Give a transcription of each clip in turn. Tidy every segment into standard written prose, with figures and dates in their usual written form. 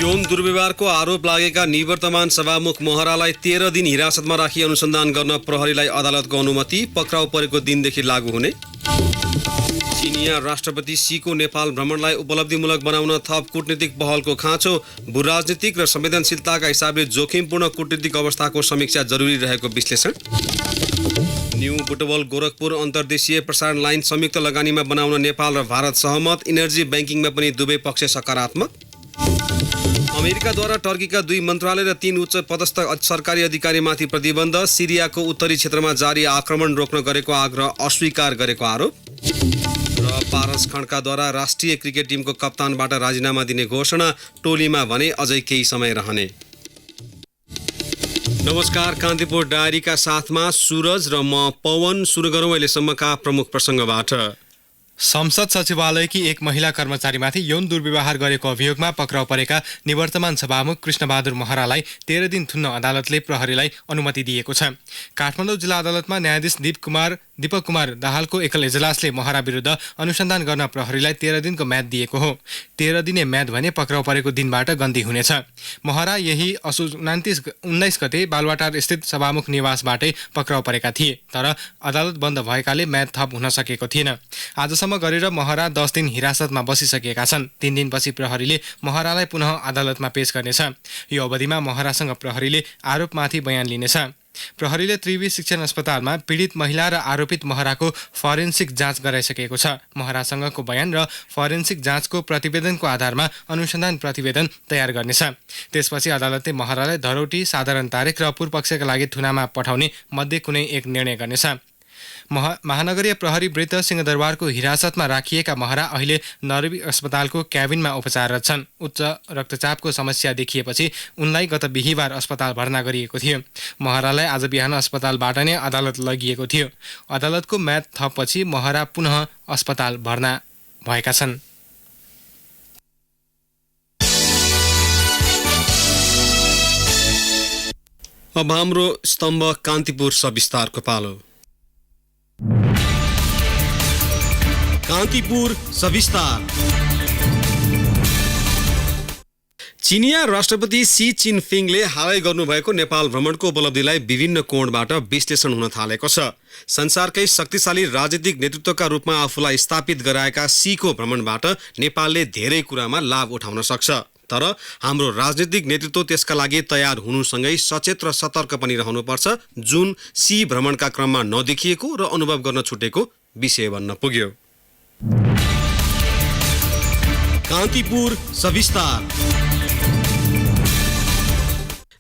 यौन दुर्व्यवहारको आरोप लागेका निवर्तमान सभामुख महरालाई 13 दिन हिरासतमा राखी अनुसन्धान गर्न प्रहरीलाई अदालतको अनुमति, पक्राउ परेको दिनदेखि लागू हुने। चिनिया राष्ट्रपति सीको नेपाल भ्रमणलाई उपलब्धिमूलक बनाउन थप कूटनीतिक पहलको खाँचो, भूराजनीतिक र संवेदनशीलताका हिसाबले जोखिमपूर्ण कूटनीतिक अवस्थाको समीक्षा जरुरी रहेको विश्लेषण। न्यू बुटवल गोरखपुर अन्तर्देशीय प्रसारण लाइन संयुक्त लगानीमा बनाउन नेपाल र भारत सहमत, इनर्जी ब्याङ्किङमा पनि दुवै पक्ष सकारात्मक। अमेरिकाद्वारा टर्कीका 2 मन्त्रालय र 3 उच्च पदस्थ सरकारी अधिकारीमाथि प्रतिबन्ध, सिरियाको उत्तरी क्षेत्रमा जारी आक्रमण रोक्न गरेको आग्रह अस्वीकार गरेको आरोप र पारस खड्काद्वारा राष्ट्रिय क्रिकेट टिमको कप्तानबाट राजीनामा दिने घोषणा, टोलीमा भने अझै केही समय रहने। नमस्कार, कान्तिपुर डायरीका साथमा सुरज र म पवन। सुरु गरौँ अहिलेसम्मका प्रमुख प्रसङ्गबाट। संसद सचिवालयकी एक महिला कर्मचारीमाथि यौन दुर्व्यवहार गरेको अभियोगमा पक्राउ परेका निवर्तमान सभामुख कृष्णबहादुर महरालाई 13 दिन थुन्न अदालतले प्रहरीलाई अनुमति दिएको छ। काठमाडौँ जिल्ला अदालतमा न्यायाधीश दीपक कुमार दाहालको एकल इजलासले महरा विरुद्ध अनुसन्धान गर्न प्रहरीलाई 13 दिनको म्याद दिएको हो। 13 दिने म्याद भने पक्राउ परेको दिनबाट गन्ती हुनेछ। महरा यही असोज 19 गते बालुवाटार स्थित सभामुख निवासबाटै पक्राउ परेका थिए, तर अदालत बन्द भएकाले म्याद थप हुन सकेको थिएन। आजसम्म गरेर महरा 10 दिन हिरासतमा बसिसकेका छन्। 3 दिनपछि प्रहरीले महरालाई पुनः अदालतमा पेश गर्नेछ। यो अवधिमा महरासँग प्रहरीले आरोपमाथि बयान लिनेछ। प्रहरीले त्रिवी शिक्षण अस्पतालमा पीडित महिला र आरोपित महराको फरेन्सिक जाँच गराइसकेको छ। महरासँगको बयान र फरेन्सिक जाँचको प्रतिवेदनको आधारमा अनुसन्धान प्रतिवेदन तयार गर्नेछ। त्यसपछि अदालतले महरालाई धरौटी, साधारण तारिख र पूर्वपक्षका लागि थुनामा पठाउने मध्ये कुनै एक निर्णय गर्नेछ। महानगरीय प्रहरी वृत्त सिंहदरबारको हिरासतमा राखिएका महरा अहिले नरवी अस्पतालको क्याबिनमा उपचाररत छन्। उच्च रक्तचापको समस्या देखिएपछि उनलाई गत बिहीबार अस्पताल भर्ना गरिएको थियो। महरालाई आज बिहान अस्पतालबाट नै अदालत लगिएको थियो। अदालतको म्याद थपपछि महरा पुनः अस्पताल भर्ना भएका छन्। अब हाम्रो स्तम्भ कान्तिपुर सविस्तारको पालो। कान्तिपुर सविस्तार। चिनिया राष्ट्रपति सी चिनफिङले हालै गर्नुभएको नेपाल भ्रमणको उपलब्धिलाई विभिन्न कोणबाट विश्लेषण हुन थालेको छ। संसारकै शक्तिशाली राजनीतिक नेतृत्वका रूपमा आफूलाई स्थापित गराएका सीको भ्रमणबाट नेपालले धेरै कुरामा लाभ उठाउन सक्छ, तर हाम्रो राजनीतिक नेतृत्व त्यसका लागि तयार हुनुसँगै सचेत र सतर्क पनि रहनुपर्छ, जुन सी भ्रमणका क्रममा नदेखिएको र अनुभव गर्न छुटेको विषय बन्न पुग्यो। कान्तिपुर सविस्तार।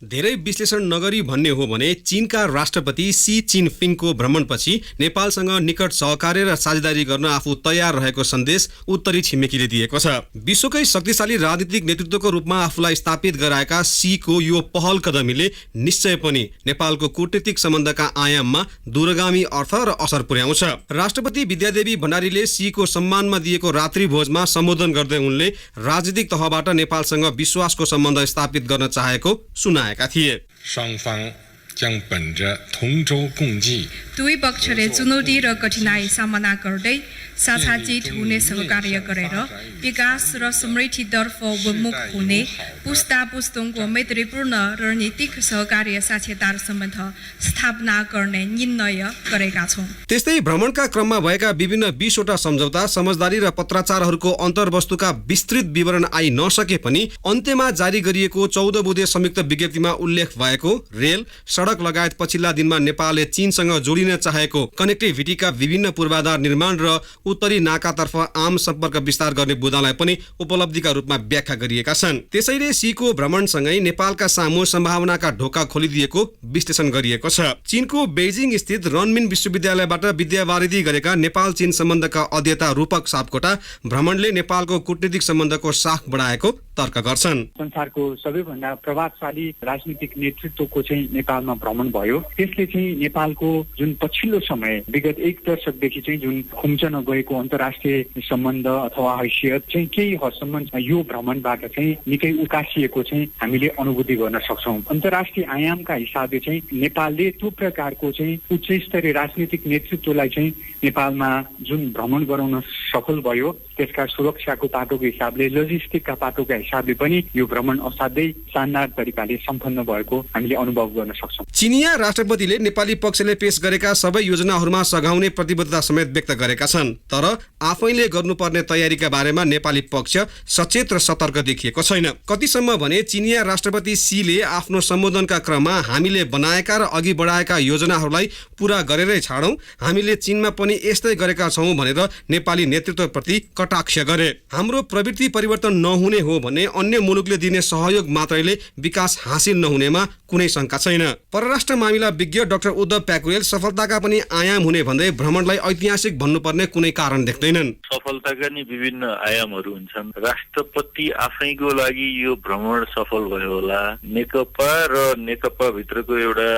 धेरै विश्लेषण नगरी भन्ने हो भने चीनका राष्ट्रपति सी चिनफिङको भ्रमणपछि नेपालसँग निकट सहकार्य र साझेदारी गर्न आफू तयार रहेको सन्देश उत्तरी छिमेकीले दिएको छ। विश्वकै शक्तिशाली राजनीतिक नेतृत्वको रूपमा आफूलाई स्थापित गराएका सीको यो पहल कदमीले निश्चय पनि नेपालको कूटनीतिक सम्बन्धका आयाममा दूरगामी अर्थ र असर पुर्याउँछ। राष्ट्रपति विद्यादेवी भण्डारीले सीको सम्मानमा दिएको रात्रि भोजमा सम्बोधन गर्दै उनले राजनीतिक तहबाट नेपालसँग विश्वासको सम्बन्ध स्थापित गर्न चाहेको सुनाए। 双方将本着同舟共济 दुई पक्षले चुनौती र कठिनाई सामना गर्दै साझाजित हुने सहकार्य गरेर विकास र समृद्धितर्फ उन्मुख हुने पुस्ता पुस्तुङको मैत्रीपूर्ण रणनीतिक सहकार्य साझेदार सम्बन्ध स्थापना गर्ने निर्णय गरेका छौं। त्यस्तै भ्रमणका क्रममा भएका विभिन्न 20 वटा सम्झौता, समझदारी र पत्राचारहरूको अन्तर्वस्तुका विस्तृत विवरण आइ नसके पनि अन्त्यमा जारी गरिएको 14 बुँदे संयुक्त विज्ञप्तिमा उल्लेख भएको रेल, सडक लगायत पछिल्ला दिनमा नेपालले चीनसँग जोडिन चाहेको कनेक्टिभिटीका विभिन्न पूर्वाधार निर्माण र उत्तरी नाकातर्फ आम सम्पर्क विस्तार गर्ने बुँदालाई पनि उपलब्धिका रूपमा व्याख्या गरिएका छन्। त्यसैले सीको भ्रमणसँगै नेपालका सामु सम्भावनाका ढोका खोलिदिएको विश्लेषण गरिएको छ। चीनको बेजिङ स्थित रनमिन विश्वविद्यालयबाट विद्यावारिधि गरेका नेपाल चीन सम्बन्धका अध्येता रूपक सापकोटा भ्रमणले नेपालको कूटनीतिक सम्बन्धको साख बढाएको तर्क गर्छन्। संसारको सबैभन्दा प्रभावशाली राजनीतिक नेतृत्वको चाहिँ नेपालमा भ्रमण भयो। त्यसले चाहिँ नेपालको जुन पछिल्लो समय विगत 1 दशकदेखि चाहिँ जुन खुम्चन गएको अन्तर्राष्ट्रिय सम्बन्ध अथवा हैसियत चाहिँ केही हदसम्म यो भ्रमणबाट चाहिँ निकै उकासिएको चाहिँ हामीले अनुभूति गर्न सक्छौँ। अन्तर्राष्ट्रिय आयामका हिसाबले चाहिँ नेपालले त्यो प्रकारको चाहिँ उच्च स्तरीय राजनीतिक नेतृत्वलाई चाहिँ नेपालमा जुन भ्रमण गराउन सफल भयो त्यसका सुरक्षाको पाटोको हिसाबले लजिस्टिकका पाटोका हिसाबले पनि यो भ्रमण असाध्यै शानदार तरिकाले सम्पन्न भएको हामीले अनुभव गर्न सक्छौँ। चिनिया राष्ट्रपतिले नेपाली पक्षले पेश गरेका सबै योजनाहरूमा सघाउने प्रतिबद्धता समेत व्यक्त गरेका छन्, तर आफैले गर्नुपर्ने तयारीका बारेमा नेपाली पक्ष सचेत र सतर्क देखिएको छैन। कतिसम्म भने चिनिया राष्ट्रपति सीले आफ्नो सम्बोधनका क्रममा हामीले बनाएका र अघि बढाएका योजनाहरूलाई पूरा गरेरै छाडौँ, हामीले चीनमा पनि यस्तै गरेका छौँ भनेर नेपाली नेतृत्वप्रति कटाक्ष गरे। हाम्रो प्रवृत्ति परिवर्तन नहुने हो भने अन्य मुलुकले दिने सहयोग मात्रैले विकास हासिल नहुनेमा कुनै शंका छैन। परराष्ट्र मामिला विज्ञ डाक्टर उद्धव प्याकुरेल सफलताका पनि आयाम हुने भन्दै भ्रमणलाई ऐतिहासिक भन्नुपर्ने कुनै कारण देख्दैनन्। सफलताका नि विभिन्न आयामहरू हुन्छन्। राष्ट्रपति आफैको लागि यो भ्रमण सफल भयो होला, नेकपा र नेकपा भित्रको एउटा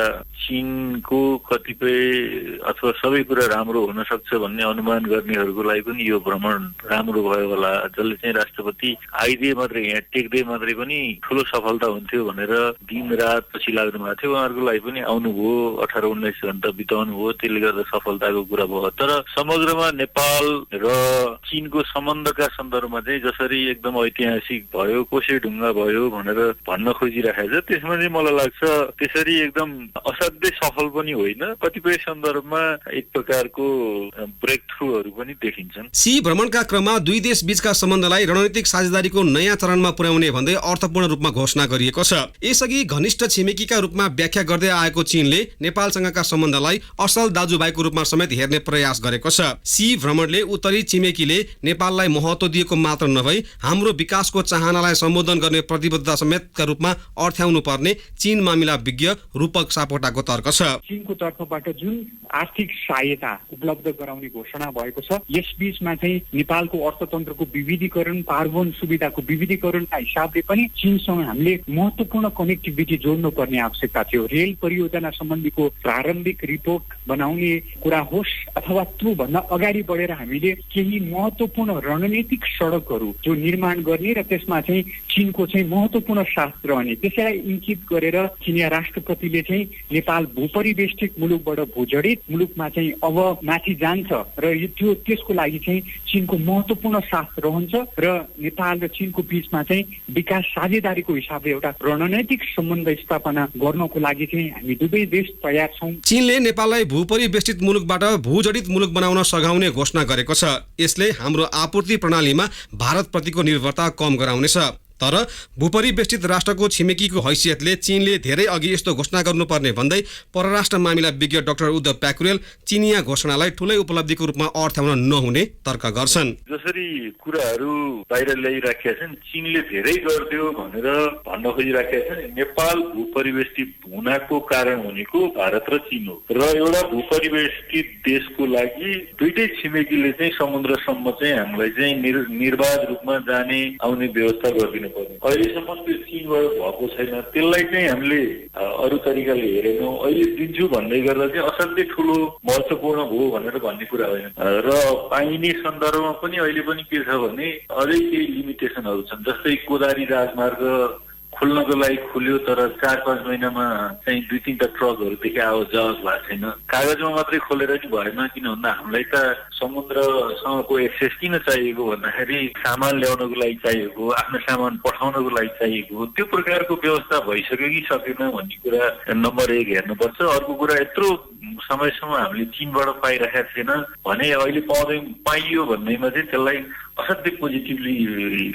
चीनको कतिपय अथवा सबै कुरा राम्रो हुन सक्छ भन्ने अनुमान गर्नेहरूको लागि पनि यो भ्रमण राम्रो भयो होला, जसले चाहिँ राष्ट्रपति आइदिए मात्रै यहाँ टेक्दै मात्रै पनि ठुलो सफलता हुन्थ्यो भनेर दिन रात पछि लाग्नु भएको थियो। उहाँहरूको लागि पनि आउनुभयो, 18-19 घण्टा बिताउनु भयो, त्यसले गर्दा सफलताको कुरा भयो। तर समग्रमा नेपाल र चीनको सम्बन्धका सन्दर्भमा चाहिँ जसरी एकदम ऐतिहासिक भयो, कोसे ढुङ्गा भयो भनेर भन्न खोजिराखेको छ, त्यसमा चाहिँ मलाई लाग्छ त्यसरी एकदम असाध्यै सफल पनि होइन, कतिपय सन्दर्भमा एक प्रकारको ब्रेक थ्रुहरू पनि देखिन्छन्। सी भ्रमणका क्रममा दुई देश बीचका सम्बन्धलाई रणनीतिक साझेदारीको नयाँ चरणमा पुर्याउने भन्दै अर्थपूर्ण रूपमा घोषणा गरिएको छ। यसअघि घनिष्ठ छिमेकीका रूपमा व्याख्या गर्दै आएको चीनले नेपालसँगका सम्बन्धलाई असल दाजुभाइको रूपमा समेत हेर्ने प्रयास गरेको छ। सी भ्रमणले उत्तरी छिमेकीले नेपाललाई महत्त्व दिएको मात्र नभई हाम्रो विकासको चाहनालाई सम्बोधन गर्ने प्रतिबद्धता समेतका रूपमा अर्थ्याउनु पर्ने चीन मामिला विज्ञ रूपक सापकोटाको तर्क छ। चीनको तर्फबाट जुन आर्थिक सहायता उपलब्ध गराउने घोषणा भएको छ, यस बीचमा चाहिँ नेपालको अर्थतन्त्रको विविधीकरण, पार्वन सुविधाको विविधीकरणका हिसाबले पनि चीनसँग हामीले महत्त्वपूर्ण कनेक्टिभिटी जोड्नु पर्ने आवश्यकता थियो। रेल परियोजना सम्बन्धीको प्रारम्भिक रिपोर्ट बनाउने कुरा होस् अथवा त्यो भन्दा अगाडि बढेर हामीले केही महत्त्वपूर्ण रणनीतिक सडकहरू जो निर्माण गर्ने र त्यसमा चाहिँ चीनको चाहिँ महत्त्वपूर्ण साथ रहने, त्यसैलाई इङ्कित गरेर चिनिया राष्ट्रपतिले चाहिँ नेपाल भूपरिवेष्टित मुलुकबाट भूजडित मुलुकमा चाहिँ अब माथि जान्छ र त्यो त्यसको लागि चाहिँ चीनको महत्त्वपूर्ण साथ रहन्छ र नेपाल र चीनको बीचमा चाहिँ विकास साझेदारीको हिसाबले एउटा रणनीतिक सम्बन्ध स्थापना गर्नको लागि चाहिँ हामी दुवै देश तयार छौँ। चीनले नेपाललाई भूपरिवेष्टित मुलुकबाट भूजडित मुलुक बनाउन सघाउने घोषणा गरेको छ। यसले हाम्रो आपूर्ति प्रणालीमा भारतप्रतिको निर्भरता कम गराउनेछ। तर भूपरिवेष्टित राष्ट्रको छिमेकीको हैसियतले चीनले धेरै अघि यस्तो घोषणा गर्नुपर्ने भन्दै परराष्ट्र मामिला विज्ञ डाक्टर उद्धव प्याकुरेल चिनिया घोषणालाई ठूलै उपलब्धिको रूपमा अर्थ्याउन नहुने तर्क गर्छन्। जसरी कुराहरू बाहिर ल्याइराखेका छन्, चीनले धेरै गरिदियो भनेर भन्न खोजिराखेका छन्। नेपाल भूपरिवेष्टित हुनको कारण भनेको भारत र चीन हो र एउटा भूपरिवेष्टित देशको लागि दुईटै छिमेकीले चाहिँ समुद्रसम्म चाहिँ हामीलाई चाहिँ निर्बाध रूपमा जाने आउने व्यवस्था गरिदिनु। अहिलेसम्म त्यो चीनबाट भएको छैन, त्यसलाई चाहिँ हामीले अरू तरिकाले हेरेनौँ। अहिले दिन्छु भन्दै गर्दा चाहिँ असाध्यै ठुलो महत्त्वपूर्ण हो भनेर भन्ने कुरा होइन र पाइने सन्दर्भमा पनि अहिले पनि के छ भने अझै केही लिमिटेसनहरू छन्। जस्तै कोदारी राजमार्ग खोल्नको लागि खुल्यो, तर 4-5 महिनामा चाहिँ 2-3टा ट्रकहरूदेखि आवत जावत भएको छैन। कागजमा मात्रै खोलेर नि भएन, किन भन्दा हामीलाई त समुद्रसँगको एक्सेस किन चाहिएको भन्दाखेरि सामान ल्याउनको लागि चाहिएको, आफ्नो सामान पठाउनको लागि चाहिएको, त्यो प्रकारको व्यवस्था भइसक्यो कि सकेन भन्ने कुरा नम्बर 1 हेर्नुपर्छ। अर्को कुरा यत्रो समयसम्म हामीले चीनबाट पाइरहेका छैन भने अहिले पाइयो भन्दैमा चाहिँ त्यसलाई असाध्यै पोजिटिभली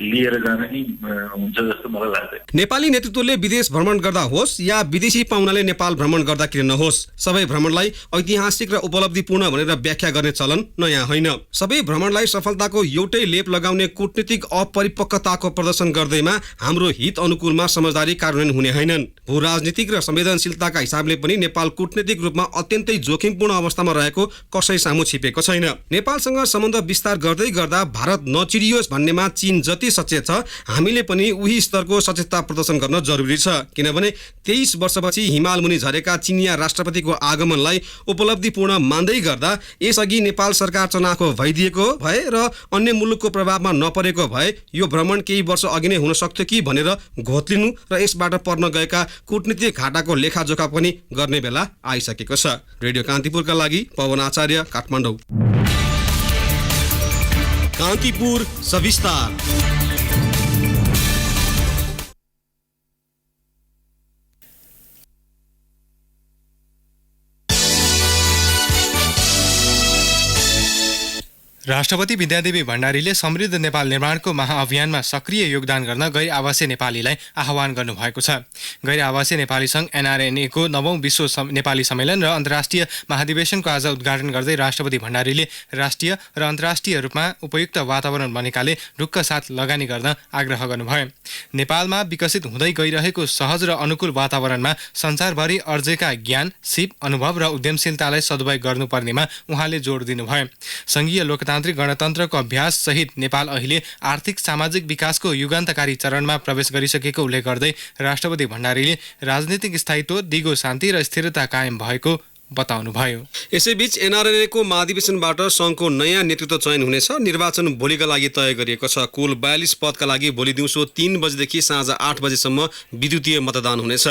लिएर जान नि हुन्छ जस्तो मलाई लाग्छ। नेपाली नेतृत्वले विदेश भ्रमण गर्दा होस् या विदेशी पाहुनाले नेपाल भ्रमण गर्दा किन नहोस्, सबै भ्रमणलाई ऐतिहासिक र उपलब्धिपूर्ण भनेर व्याख्या गर्ने चलन नयाँ होइन। सबै भ्रमणलाई सफलताको एउटै लेप लगाउने कूटनीतिक अपरिपक्वताको प्रदर्शन गर्दैमा हाम्रो हित अनुकूलमा समझदारी कार्यान्वयन हुने होइनन्। भू राजनीतिक र संवेदनशीलताका हिसाबले पनि नेपाल कूटनीतिक रूपमा अत्यन्तै जोखिमपूर्ण अवस्थामा रहेको कसै सामु छिपेको छैन। नेपालसँग सम्बन्ध विस्तार गर्दै गर्दा भारत नचिरियोस् भन्नेमा चीन जति सचेत छ हामीले पनि उही स्तरको सचेतता प्रदर्शन गर्न जरुरी छ, किनभने 23 वर्षपछि हिमाल मुनि झरेका चिनिया राष्ट्रपतिको आगमनलाई उपलब्धिपूर्ण मान्दै गर्दा यसअघि नेपाल सरकार चनाखो भइदिएको भए र अन्य मुलुकको प्रभावमा नपरेको भए यो भ्रमण केही वर्ष अघि नै हुन सक्थ्यो कि भनेर घोत्लिनु र यसबाट पर्न गएका कूटनीतिक घाटाको लेखाजोखा पनि गर्ने बेला आइसकेको छ। रेडियो कान्तिपुरका लागि पवन आचार्य, काठमाडौँ। कान्तिपुर सविस्तार। राष्ट्रपति विद्यादेवी भण्डारीले समृद्ध नेपाल निर्माणको महाअभियानमा सक्रिय योगदान गर्न गैर आवासीय नेपालीलाई आह्वान गर्नुभएको छ। गैर आवासीय नेपाली सङ्घ NRNA को 9औं विश्व नेपाली सम्मेलन र अन्तर्राष्ट्रिय महाधिवेशनको आज उद्घाटन गर्दै राष्ट्रपति भण्डारीले राष्ट्रिय र अन्तर्राष्ट्रिय रूपमा उपयुक्त वातावरण बनेकाले ढुक्क साथ लगानी गर्न आग्रह गर्नुभयो। नेपालमा विकसित हुँदै गइरहेको सहज र अनुकूल वातावरणमा संसारभरि अर्जेका ज्ञान, सिप, अनुभव र उद्यमशीलतालाई सदुपयोग गर्नुपर्नेमा उहाँले जोड दिनुभयो। संघीय लोकतान्त्रिक गणतन्त्रको अभ्यास सहित नेपाल अहिले आर्थिक सामाजिक विकासको युगान्तकारी चरणमा प्रवेश गरिसकेको उल्लेख गर्दै राष्ट्रपति भण्डारीले राजनीतिक स्थायित्व, दिगो शान्ति र स्थिरता कायम भएको बताउनुभयो। यसैबीच NRNA को महाधिवेशनबाट सङ्घको नयाँ नेतृत्व चयन हुनेछ। निर्वाचन भोलिका लागि तय गरिएको छ। कुल 42 पदका लागि भोलि दिउँसो 3 बजेदेखि साँझ 8 बजेसम्म विद्युतीय मतदान हुनेछ।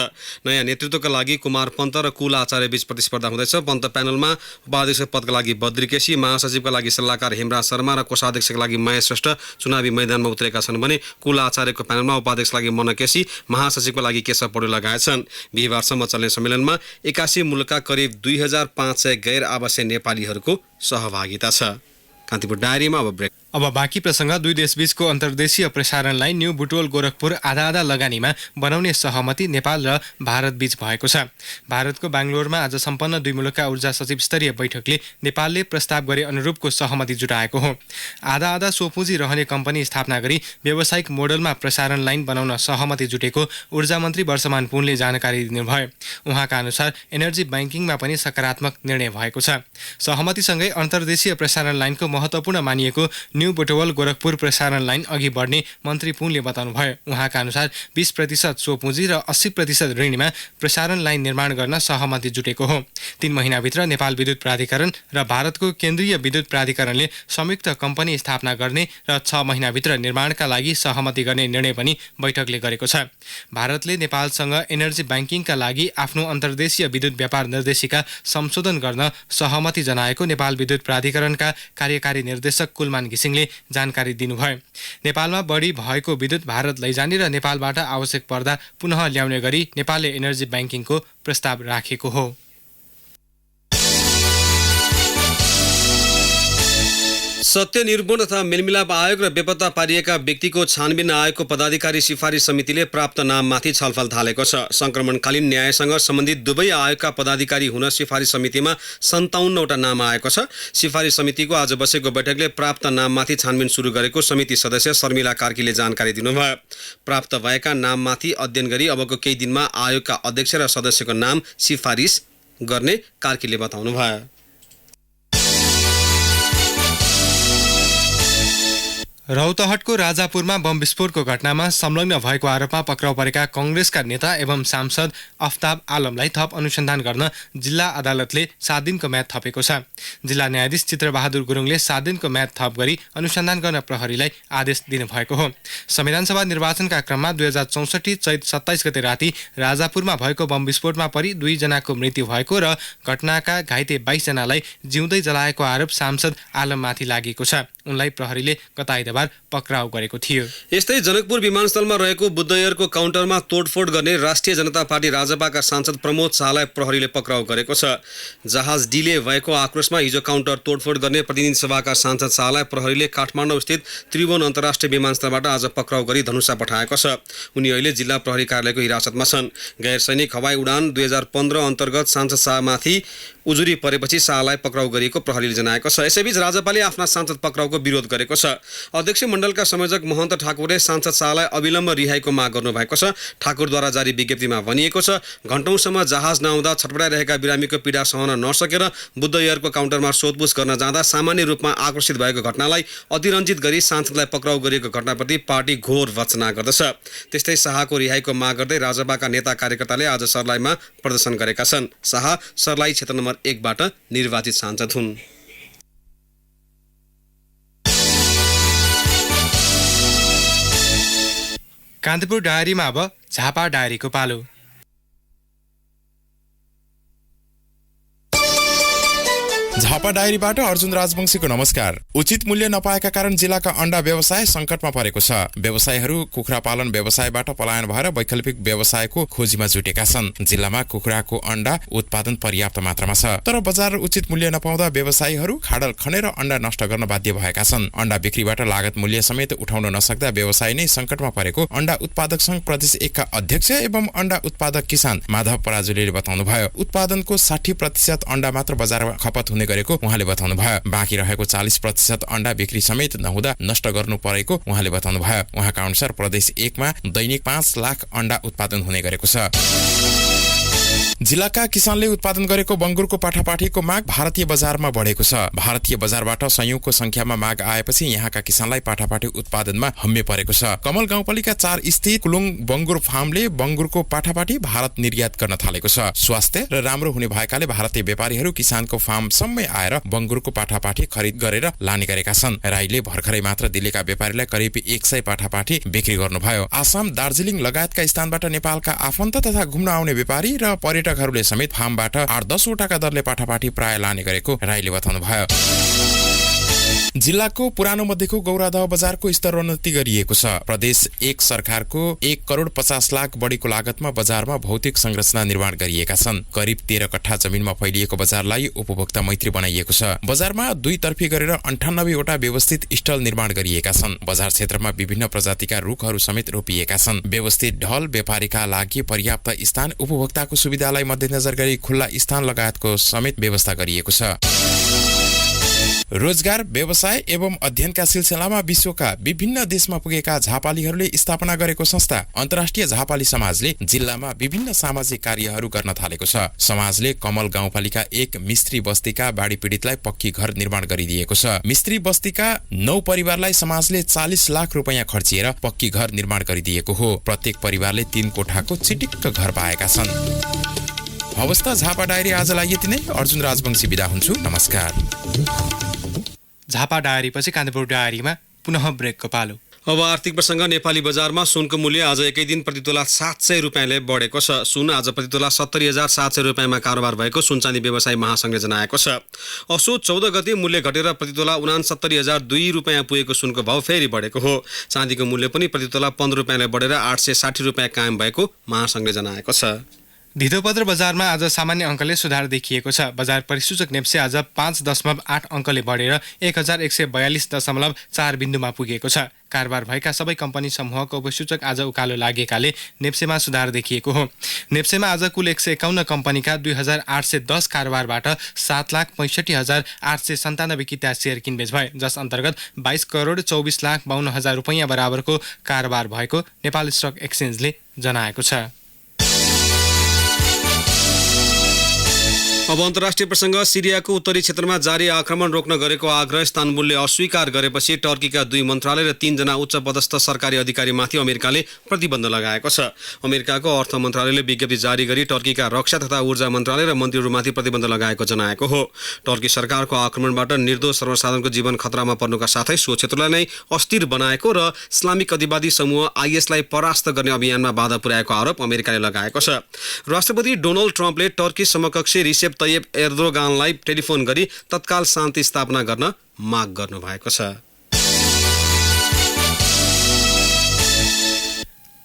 नयाँ नेतृत्वका लागि कुमार पन्त र कुल आचार्यबीच प्रतिस्पर्धा हुँदैछ। पन्त प्यानलमा उपाध्यक्ष पदका लागि बद्री केसी, महासचिवका लागि सल्लाहकार हेमराज शर्मा र कोषाध्यक्षका लागि माया श्रेष्ठ चुनावी मैदानमा उत्रेका छन् भने कुल आचार्यको प्यानलमा उपाध्यक्षका लागि मन केसी, महासचिवका लागि केशव पौडेल लगाएका छन्। बिहीबारसम्म चल्ने सम्मेलनमा 81 मुलुकका करिब 2500 गैर आवासीय नेपालीहरूको सहभागिता छ। कान्तिपुर डायरीमा अब ब्रेक। अब बाँकी प्रसङ्ग। 2 देशबीचको अन्तर्देशीय प्रसारणलाई न्यू बुटवल गोरखपुर आधा आधा लगानीमा बनाउने सहमति नेपाल र भारत बीच भएको छ। भारतको बेङ्गलोरमा आज सम्पन्न 2 मुलुकका ऊर्जा सचिव स्तरीय बैठकले नेपालले प्रस्ताव गरे अनुरूपको सहमति जुटाएको हो। आधा आधा सोपुँजी रहने कम्पनी स्थापना गरी व्यावसायिक मोडलमा प्रसारण लाइन बनाउन सहमति जुटेको ऊर्जा मन्त्री वर्षमान पुनले जानकारी दिनुभयो। उहाँका अनुसार एनर्जी ब्याङ्किङमा पनि सकारात्मक निर्णय भएको छ। सहमतिसँगै अन्तर्देशीय प्रसारण लाइनको महत्त्वपूर्ण मानिएको न्यू बुटवल गोरखपुर प्रसारण लाइन अघि बढ्ने मन्त्री पुनले बताउनुभयो। उहाँका अनुसार 20% सोपुँजी र 80% ऋणमा प्रसारण लाइन निर्माण गर्न सहमति जुटेको हो। 3 महिनाभित्र नेपाल विद्युत प्राधिकरण र भारतको केन्द्रीय विद्युत प्राधिकरणले संयुक्त कम्पनी स्थापना गर्ने र 6 महिनाभित्र निर्माणका लागि सहमति गर्ने निर्णय पनि बैठकले गरेको छ। भारतले नेपालसँग एनर्जी ब्याङ्किङका लागि आफ्नो अन्तर्देशीय विद्युत व्यापार निर्देशिका संशोधन गर्न सहमति जनाएको नेपाल विद्युत प्राधिकरणका कार्यकारी निर्देशक कुलमान घिसिङले जानकारी दिनुभयो। नेपालमा बढी भएको विद्युत भारत लैजाने र नेपालबाट आवश्यक पर्दा पुनः ल्याउने गरी नेपालले एनर्जी ब्याङ्किङको प्रस्ताव राखेको हो। सत्य निर्मूल तथा मेलमिलाप आयोग र बेपत्ता पारिएका व्यक्तिको छानबिन आयोगको पदाधिकारी सिफारिस समितिले प्राप्त नाममाथि छलफल थालेको छ। संक्रमणकालीन न्यायसँग सम्बन्धित दुवै आयोगका पदाधिकारी हुन सिफारिस समितिमा 57 वटा नाम आएको छ। सिफारिस समितिको आज बसेको बैठकले प्राप्त नाममाथि छानबिन सुरु गरेको समिति सदस्य शर्मिला कार्कीले जानकारी दिनुभयो। प्राप्त भएका नाममाथि अध्ययन गरी अबको केही दिनमा आयोगका अध्यक्ष र सदस्यको नाम सिफारिस गर्ने कार्कीले बताउनुभयो। रौतहटको राजापुरमा बम विस्फोटको घटनामा संलग्न भएको आरोपमा पक्राउ परेका कङ्ग्रेसका नेता एवं सांसद अफ्ताब आलमलाई थप अनुसन्धान गर्न जिल्ला अदालतले 7 दिनको म्याद थपेको छ। जिल्ला न्यायाधीश चित्रबहादुर गुरुङले 7 दिनको म्याद थप गरी अनुसन्धान गर्न प्रहरीलाई आदेश दिनुभएको हो। संविधानसभा निर्वाचनका क्रममा 2064 चैत 27 गते राति राजापुरमा भएको बम विस्फोटमा परि 2 जनाको मृत्यु भएको र घटनाका घाइते 22 जनालाई जिउँदै जलाएको आरोप सांसद आलममाथि लागेको छ। उनलाई प्रहरीले गत आइतबार पक्राउ गरेको थियो। यस्तै जनकपुर विमानस्थलमा रहेको बुद्ध एयरको काउन्टरमा तोडफोड गर्ने राष्ट्रिय जनता पार्टी राजपाका सांसद प्रमोद शाहलाई प्रहरीले पक्राउ गरेको छ। जहाज डिले भएको आक्रोशमा हिजो काउन्टर तोडफोड गर्ने प्रतिनिधि सभाका सांसद शाहलाई प्रहरीले काठमाडौँ स्थित त्रिभुवन अन्तर्राष्ट्रिय विमानस्थलबाट आज पक्राउ गरी धनुषा पठाएको छ। उनी अहिले जिल्ला प्रहरी कार्यालयको हिरासतमा छन्। गैर सैनिक हवाई उडान 2015 अन्तर्गत सांसद शाहमाथि उजुरी परेपछि शाहलाई पक्राउ गरिएको प्रहरीले जनाएको छ। यसैबीच राजपाले आफ्ना सांसद पक्राउका प्रस्तावको विरोध गरेको छ। अध्यक्ष मण्डलका संयोजक महन्त ठाकुरले सांसद शाहलाई अविलम्ब रिहाईको माग गर्नुभएको छ। ठाकुरद्वारा जारी विज्ञप्तिमा भनिएको छ, घण्टौँसम्म जहाज नआउँदा छटपटाइरहेका बिरामीको पीडा सहन नसकेर बुद्ध एयरको काउन्टरमा सोधपुछ गर्न जाँदा सामान्य रूपमा आकर्षित भएको घटनालाई अतिरञ्जित गरी सांसदलाई पक्राउ गरिएको घटनाप्रति पार्टी घोर भर्त्सना गर्दछ। त्यस्तै शाहको रिहाईको माग गर्दै राजपाका नेता कार्यकर्ताले आज सर्लाहीमा प्रदर्शन गरेका छन्। शाह सर्लाही क्षेत्र नम्बर 1 बाट निर्वाचित सांसद हुन्। कान्तिपुर डायरीमा अब झापा डायरीको पालो। झापा डायरीबाट अर्जुन राजवंशीको नमस्कार। उचित मूल्य नपाएका कारण जिल्लाका अण्डा व्यवसाय संकटमा परेको छ। व्यवसायीहरू कुखुरा पालन व्यवसायबाट पलायन भएर वैकल्पिक व्यवसायको खोजीमा जुटेका छन्। जिल्लामा कुखुराको अण्डा उत्पादन पर्याप्त मात्रामा छ, तर बजार उचित मूल्य नपाउँदा व्यवसायीहरू खाडल खनेर अण्डा नष्ट गर्न बाध्य भएका छन्। अण्डा बिक्रीबाट लागत मूल्य समेत उठाउन नसक्दा व्यवसायी नै संकटमा परेको अण्डा उत्पादक संघ प्रदेश 1 का अध्यक्ष एवं अण्डा उत्पादक किसान माधव पराजुलीले बताउनुभयो। उत्पादनको 60% अण्डा मात्र बजारमा खपत हुने गरेको उहाँले बताउनुभयो। बाँकी रहेको 40% अण्डा बिक्री समेत नहुँदा नष्ट गर्नु परेको उहाँले बताउनुभयो। उहाँका अनुसार प्रदेश 1 मा दैनिक 5 लाख अण्डा उत्पादन हुने गरेको छ। जिल्लाका किसानले उत्पादन गरेको बङ्गुरको पाठापाठीको माग भारतीय बजारमा बढेको छ। भारतीय बजारबाट संयौंको संख्यामा माग आएपछि यहाँका किसानलाई पाठापाठी उत्पादनमा हम्मे परेको छ। कमल गाउँपालिका 4 स्थित कुलुङ बङ्गुर फार्मले बङ्गुरको पाठापाठी भारत निर्यात गर्न थालेको छ। स्वास्थ्य र राम्रो हुने भएकाले भारतीय व्यापारीहरू किसानको फार्मसम्मै आएर बङ्गुरको पाठापाठी खरिद गरेर लाने गरेका छन्। राईले भर्खरै मात्र दिल्लीका व्यापारीलाई करिब 100 पाठापाठी बिक्री गर्नुभयो। आसाम, दार्जिलिङ लगायतका स्थानबाट नेपालका आफन्त तथा घुम्न आउने व्यापारी र पर्यटकहरूले समेत फार्मबाट 8-10 वटाका दरले पाठापाठी प्राय लाने गरेको राईले बताउनुभयो। जिल्लाको पुरानो मध्येको गौरादह बजारको स्तरोन्नति गरिएको छ। प्रदेश 1 सरकारको 1 करोड 50 लाख बढीको लागतमा बजारमा भौतिक संरचना निर्माण गरिएका छन्। करिब 13 कट्ठा जमिनमा फैलिएको बजारलाई उपभोक्ता मैत्री बनाइएको छ। बजारमा 2 तर्फी गरेर 98 वटा व्यवस्थित स्टल निर्माण गरिएका छन्। बजार क्षेत्रमा विभिन्न प्रजातिका रुखहरू समेत रोपिएका छन्। व्यवस्थित ढल व्यापारीका लागि पर्याप्त स्थान, उपभोक्ताको सुविधालाई मध्यनजर गरी खुल्ला स्थान लगायतको समेत व्यवस्था गरिएको छ। रोजगार, व्यवसाय एवं अध्ययनका सिलसिलामा विश्वका विभिन्न देशमा पुगेका झापालीहरूले स्थापना गरेको संस्था अन्तर्राष्ट्रिय झापाली समाजले जिल्लामा विभिन्न सामाजिक कार्यहरू गर्न थालेको छ। समाजले कमल गाउँपालिका 1 मिस्त्री बस्तीका बाढी पीडितलाई पक्की घर निर्माण गरिदिएको छ। मिस्त्री बस्तीका 9 परिवारलाई समाजले 40 लाख रुपैयाँ खर्चिएर पक्की घर निर्माण गरिदिएको हो। प्रत्येक परिवारले 3 कोठाको चिटिक्क घर पाएका छन्। हवस् त, झापा डायरी आजलाई यति नै। अर्जुन राजवंशी बिदा हुन्छु। नमस्कार। झापा डायरीपछि कान्तिपुर डायरीमा पुनः ब्रेकको पालो। अब आर्थिक प्रसङ्ग। नेपाली बजारमा सुनको मूल्य आज एकै दिन प्रतितोला 700 रुपियाँले बढेको छ। सुन आज प्रतितोला 70,700 रुपियाँमा कारोबार भएको सुनचाँदी व्यवसायी महासंघले जनाएको छ। असोज 14 गते मूल्य घटेर प्रतितोला 69,002 रुपियाँ पुगेको सुनको भाव फेरि बढेको हो। चाँदीको मूल्य पनि प्रतितोला 15 रुपियाँले बढेर 860 रुपियाँ कायम भएको महासंघले जनाएको छ। धितोपत्र बजारमा आज सामान्य अङ्कले सुधार देखिएको छ। बजार परिसूचक नेप्से आज 5.8 अङ्कले बढेर 1142.4 बिन्दुमा पुगेको छ। कारोबार भएका सबै कम्पनी समूहको उपसूचक आज उकालो लागेकाले नेप्सेमा सुधार देखिएको हो। नेप्सेमा आज कुल 151 कम्पनीका 2,810 कारोबारबाट 7,65,897 किता सेयर किनबेच भए, जस अन्तर्गत 22 करोड 24,52,000 रुपैयाँ बराबरको कारोबार भएको नेपाल स्टक एक्सचेन्जले जनाएको छ। अब अन्तर्राष्ट्रिय प्रसङ्ग। सिरियाको उत्तरी क्षेत्रमा जारी आक्रमण रोक्न गरेको आग्रह इस्तानबुलले अस्वीकार गरेपछि टर्कीका 2 मन्त्रालय र 3 जना उच्च पदस्थ सरकारी अधिकारीमाथि अमेरिकाले प्रतिबन्ध लगाएको छ। अमेरिकाको अर्थ मन्त्रालयले विज्ञप्ति जारी गरी टर्कीका रक्षा तथा ऊर्जा मन्त्रालय र मन्त्रीहरूमाथि प्रतिबन्ध लगाएको जनाएको हो। टर्की सरकारको आक्रमणबाट निर्दोष सर्वसाधारणको जीवन खतरामा पर्नुका साथै सो क्षेत्रलाई नै अस्थिर बनाएको र इस्लामिक अतिवादी समूह आइएसलाई परास्त गर्ने अभियानमा बाधा पुर्याएको आरोप अमेरिकाले लगाएको छ। राष्ट्रपति डोनाल्ड ट्रम्पले टर्की समकक्षी रिसेप तय्यब एर्दोगानलाई टेलिफोन गरी तत्काल शान्ति स्थापना गर्न माग गर्नुभएको छ।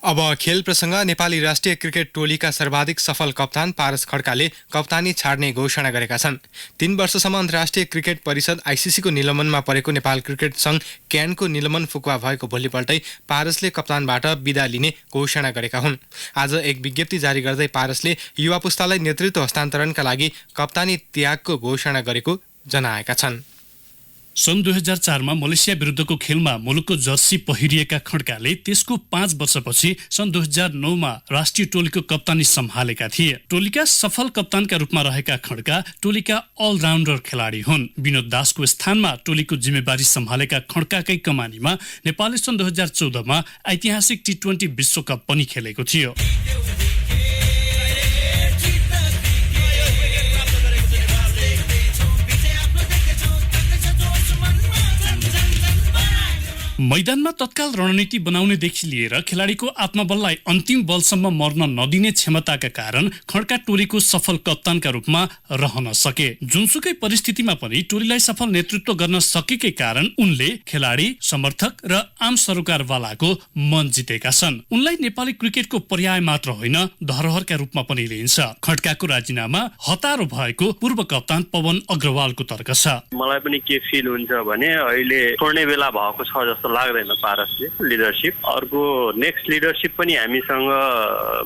अब खेल प्रसङ्ग। नेपाली राष्ट्रिय क्रिकेट टोलीका सर्वाधिक सफल कप्तान पारस खड्काले कप्तानी छाड्ने घोषणा गरेका छन्। 3 वर्षसम्म अन्तर्राष्ट्रिय क्रिकेट परिषद आइसिसीको निलम्बनमा परेको नेपाल क्रिकेट सङ्घ क्यानको निलम्बन फुकुवा भएको भोलिपल्टै पारसले कप्तानबाट बिदा लिने घोषणा गरेका हुन्। आज एक विज्ञप्ति जारी गर्दै पारसले युवा पुस्तालाई नेतृत्व हस्तान्तरणका लागि कप्तानी त्यागको घोषणा गरेको जनाएका छन्। सन् 2004 मा मलेसिया विरुद्धको खेलमा मुलुकको जर्सी पहिरिएका खड्काले त्यसको 5 वर्षपछि सन् 2009 मा राष्ट्रिय टोलीको कप्तानी सम्हालेका थिए। टोलीका सफल कप्तानका रूपमा रहेका खड्का टोलीका अलराउन्डर खेलाडी हुन्। विनोद दासको स्थानमा टोलीको जिम्मेवारी सम्हालेका खड्काकै कमानीमा नेपालले सन् 2014 मा ऐतिहासिक T20 विश्वकप पनि खेलेको थियो। मैदानमा तत्काल रणनीति बनाउनेदेखि लिएर खेलाडीको आत्मबललाई अन्तिम बलसम्म मर्न नदिने क्षमताका कारण खड्का टोलीको सफल कप्तानका रूपमा रहन सके। जुनसुकै परिस्थितिमा पनि टोलीलाई सफल नेतृत्व गर्न सकेकै कारण उनले खेलाडी, समर्थक र आम सरोकारवालाको मन जितेका छन्। उनलाई नेपाली क्रिकेटको पर्याय मात्र होइन धरोहरका रूपमा पनि लिइन्छ। खड्काको राजीनामा हतारो भएको पूर्व कप्तान पवन अग्रवालको तर्क छ। मलाई पनि के फिल हुन्छ भने अहिले छोड्ने बेला भएको छ जस्तो लाग्दैन पारसले लिडरशिप। अर्को नेक्स्ट लिडरशिप पनि हामीसँग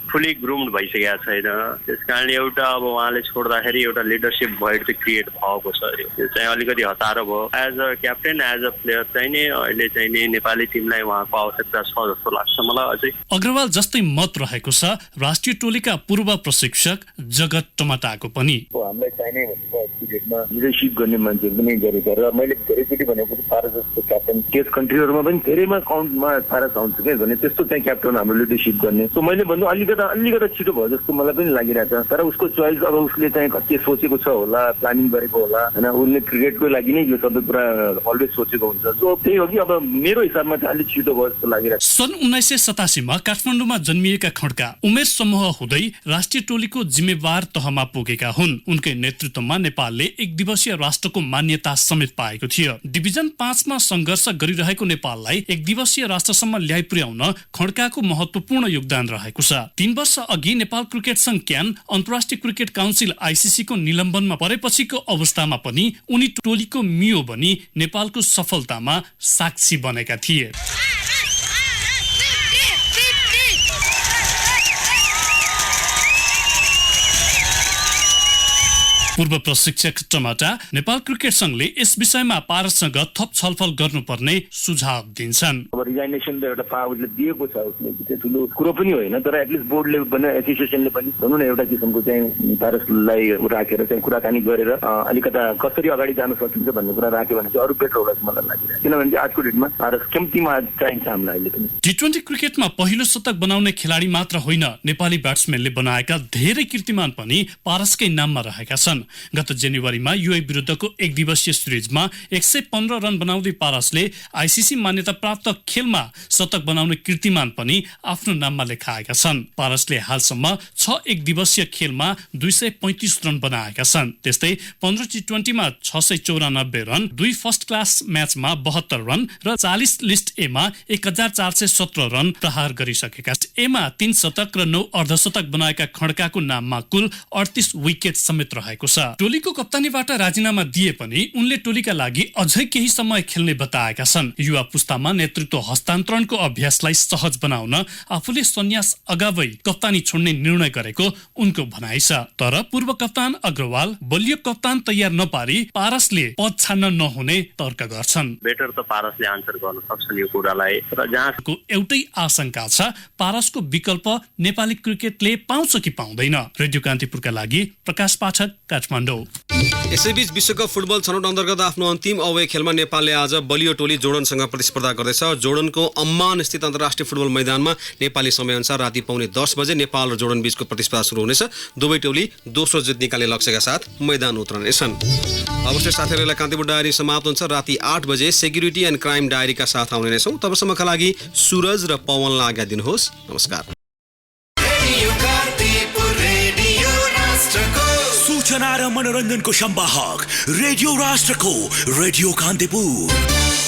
फुली ग्रुम्ड भइसकेको छैन। त्यसकारणले एउटा अब उहाँले छोड्दाखेरि एउटा लिडरशिप भोइड चाहिँ क्रिएट भएको छ। यो चाहिँ अलिकति हतारो भयो। As a captain, as a player चाहिँ नि अहिले चाहिँ नि नेपाली टिमलाई उहाँको आवश्यकता छ जस्तो लाग्छ मलाई अझै। अग्रवाल जस्तै मत रहेको छ राष्ट्रिय टोलीका पूर्व प्रशिक्षक जगत टमाटाको पनि। हामीलाई चाहिने क्रिकेटमा लिडरशिप गर्ने मान्छे पनि गरेको र मैले धेरैचोटि भनेको पारस जस्तो क्याप्टेन टेस्ट कन्ट्रीहरूमा पनि धेरैमा काउन्टमा पारस आउँछ क्या भने त्यस्तो चाहिँ क्याप्टन हाम्रो लिडरशिप गर्ने। सो मैले भन्नु अलिकता छिटो भयो जस्तो मलाई पनि लागिरहेछ। तर उसको चोइस अब उसले चाहिँ के सोचेको छ होला, प्लानिङ गरेको होला होइन। उसले क्रिकेटको लागि नै यो सबै कुरा अलवेज सोचेको हुन्छ। सो त्यही हो कि अब मेरो हिसाबमा चाहिँ अलिक छिटो भयो जस्तो लागिरहेछ। सन् 1987 मा काठमाडौँमा जन्मिएका खड्का उमेर समूह हुँदै राष्ट्रिय टोलीको जिम्मेवार तहमा पुगेका हुन्। उनकै नेतृत्वमा नेपालले एक दिवसीय राष्ट्रको मान्यता समेत पाएको थियो। डिभिजन 5 मा संघर्ष गरिरहेको नेपाललाई एक दिवसीय राष्ट्रसम्म ल्याइ पुर्याउन खड्काको महत्वपूर्ण योगदान रहेको छ। 3 वर्ष अघि नेपाल क्रिकेट संघ क्यान अन्तर्राष्ट्रिय क्रिकेट काउन्सिल ICC को निलम्बनमा परेपछिको अवस्थामा पनि उनी टोलीको मियो बनी नेपालको सफलतामा साक्षी बनेका थिए। पूर्व प्रशिक्षक टमाटा नेपाल क्रिकेट संघले यस विषयमा पारससँग थप छलफल गर्नुपर्ने सुझाव दिन्छन्। अब रिजाइनेसन त एउटा पावरले दिएको छ, उसले त्यो ठुलो कुरो पनि होइन। तर एटलिस्ट बोर्डले पनि एसोसिएसनले पनि भनौँ न एउटा किसिमको चाहिँ पारसलाई राखेर चाहिँ कुराकानी गरेर अलिकता कसरी अगाडि जान सकिन्छ भन्ने कुरा राख्यो भने चाहिँ अरू बेटर होला जस्तो मलाई लागिरहेको। किनभने आजको डेटमा पारस कम्तीमा चाहिन्छ हामीलाई अहिले पनि। T20 क्रिकेटमा पहिलो शतक बनाउने खेलाडी मात्र होइन नेपाली ब्याट्सम्यानले बनाएका धेरै कीर्तिमान पनि पारसकै नाममा रहेका छन्। गत जनवरीमा युए विरुद्धको एक दिवसीय सिरिजमा 115 रन बनाउँदै पारसले ICC मान्यता प्राप्त खेलमा शतक बनाउने कीर्तिमान पनि आफ्नो नाममा लेखाएका छन्। पारसले हालसम्म 6 एक दिवसीय खेलमा 235 रन बनाएका छन्। त्यस्तै 15 T20 मा 694 रन, 2 फर्स्ट क्लास म्याचमा 72 रन र 40 लिस्ट ए मा 1417 रन प्रहार गरिसकेका। ए मा 3 शतक र 9 अर्धशतक बनाएका खड्काको नाममा कुल 38 विकेट समेत रहेको छ। टोलीको कप्तानीबाट राजीनामा दिए पनि उनले टोलीका लागि अझै केही समय खेल्ने बताएका छन्। युवा पुस्तामा नेतृत्व हस्तान्तरणको अभ्यासलाई सहज बनाउन आफूले सन्यास अगावै कप्तानी छोड्ने निर्णय गरेको उनको भनाइ छ। तर पूर्व कप्तान अग्रवाल बलियो कप्तान तयार नपारी पारसले पद छाड्न नहुने तर्क गर्छन्। बेटर त पारसले आन्सर गर्न सक्छन् यो कुरालाई। र जहाँको एउटै आशंका छ पारसको विकल्प नेपाली क्रिकेटले पाउँछ कि पाउँदैन। रेडियो कान्तिपुरका लागि प्रकाश पाठक, काठमाडौँ। यसैबीच विश्वकप फुटबल छनौट अन्तर्गत आफ्नो अन्तिम अवे खेलमा नेपालले आज बलियो टोली जोर्डनसँग प्रतिस्पर्धा गर्दैछ। जोर्डनको अम्मान स्थित अन्तर्राष्ट्रिय फुटबल मैदानमा नेपाली समयअनुसार राति 9:45 बजे नेपाल र जोर्डन बीचको प्रतिस्पर्धा सुरु हुनेछ। दुवै टोली दोस्रो जित निकाल्ने लक्ष्यका साथ मैदान उत्रनेछन्। अवश्य साथीहरूलाई कान्तिपुर डायरी समाप्त हुन्छ। राति 8 बजे सेक्युरिटी एन्ड क्राइम डायरीका साथ आउने नै छौँ। तबसम्मका लागि सूरज र पवनलाई आज्ञा दिनुहोस्। नमस्कार। सूचना र मनोरञ्जनको सम्वाहक रेडियो राष्ट्रको रेडियो कान्तिपुर।